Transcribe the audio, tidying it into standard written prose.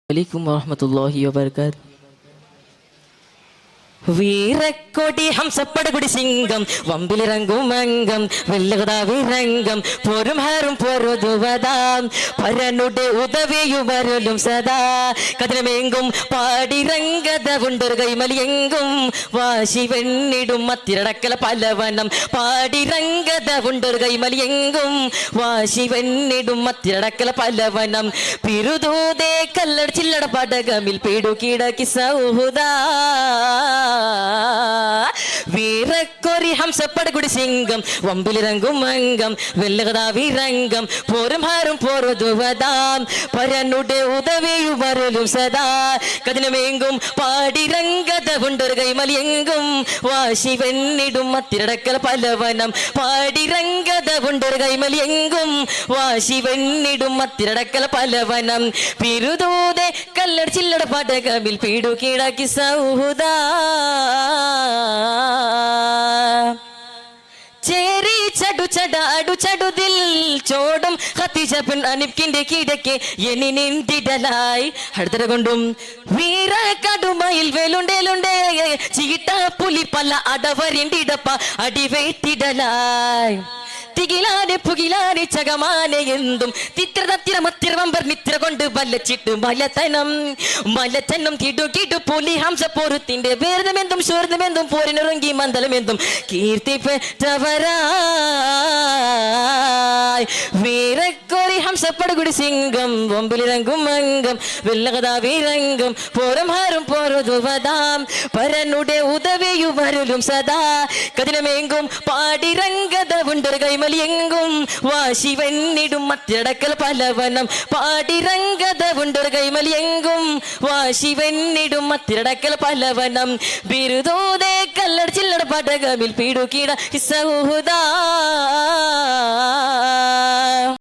അലൈക്കും വറഹ്മത്തുള്ളാഹി വബറകാതുഹു. വീരക്കൊടി ഹംസപ്പടകുടി സിംഗം വമ്പിലിറങ്ങും അംഗം വെല്ലകടാവിരംഗം പോരും ഹാരും പൊറുതുവതാം പരനുടെ ഉദവിയുവരലും സദാ കതിരമെങ്കും പാടിരംഗത ഉണ്ടൊരു കൈമലിയെങ്കും വാശി വെണ്ണിടും മത്തിരടക്കല പലവനം പാടിരംഗത ഉണ്ടൊരു കൈമലിയെങ്കും വാശി വെണ്ണിടും മത്തിരടക്കല പലവനം പിരുതൂതേ കല്ലട ചില്ലട പടകമിൽ പിടുകിടക്കി സൗഹുദാ വീരക്കൊരി ഹംസപ്പടകുടി സിംഗം വമ്പിലിറങ്ങും അംഗം വെല്ലകടാവിരംഗം പോരും ഹാരും പൊറുതുവതാം പരനുടെ ഉദവിയുവരലും സദാ കതിനമെങ്കും പാടിരംഗത ഉണ്ടൊരു കൈമലിയെങ്കും വാശി വെണ്ണിടും മത്തിരടക്കല പലവനം പാടിരംഗത ഉണ്ടൊരു കൈമലിയെങ്കും വാശി വെണ്ണിടും മത്തിരടക്കല പലവനം പിരുതൂതെ കല്ലട ചില്ലട പടകമിൽ പിടുകിടക്കി സൗഹുദാ ചേരി ചടു ചടാടു ചടുതിൽ ചോടും ഖദീജ ബിൻ അനിബ്കിന്റെ കിടക്കെ എനി നിന്തിടലായി അടുത്തര കൊണ്ടും വീര കടുമയിൽ വേലുണ്ടേലുണ്ടേ ചീട്ട പുലി പല അടവരിണ്ടിടപ്പ അടിവേറ്റിടലായി തികിലാനെ പുകിലാനെ ചകമാനെ എന്തും തിത്ര തത്തിര മത്തിര വമ്പർ നിത്ര കൊണ്ട് വല്ലച്ചിട്ട് മലത്തനം കിടു കിടു പുലി ഹംസ പോരുത്തിന്റെ വേർദമെന്തും ശോർദമെന്തും പോരിനുറങ്ങി മന്ദലമെന്തും കീർത്തി പെറ്റവരായി വീരക്കൊരി ഹംസപ്പടകുടി സിംഗം വമ്പിലിറങ്ങും അംഗം വെല്ലകടാവിരംഗം പോരും ഹാരും പൊറുതുവതാം പരനുടെ ഉദവിയുവരലും സദാ കതിനമെങ്കും പാടിരംഗത ഉണ്ടൊരു കൈമലിയെങ്കും വാശി വെണ്ണിടും മത്തിരടക്കൽ പലവനം പാടിരംഗത ഉണ്ടൊരു കൈമലിയെങ്കും വാശി വെണ്ണിടും മത്തിരടക്കൽ പലവനം ബിരുദോദേ കല്ലട ചില്ലട പടകമിൽ പിടുകിട സൗഹുദാ വീരക്കൊരി ഹംസപ്പടകുടി സിംഗം വമ്പിലിറങ്ങും അംഗം വെല്ലകടാവിരംഗം പോരും ഹാരും പൊറുതുവതാം പരനുടെ ഉദവിയുവരലും സദാ കതിനമെങ്കും പാടിരംഗത ഉണ്ടൊരു കൈമലിയെങ്കും വാശി വെണ്ണിടും മത്തിരടക്കൽ പലവനം പാടിരംഗത ഉണ്ടൊരു കൈമലിയെങ്കും വാശി വെണ്ണിടും മത്തിരടക്കൽ പലവനം ബിരുദോദേ കല്ലട ചില്ലട പടകമിൽ പിടുകിട സൗഹുദാ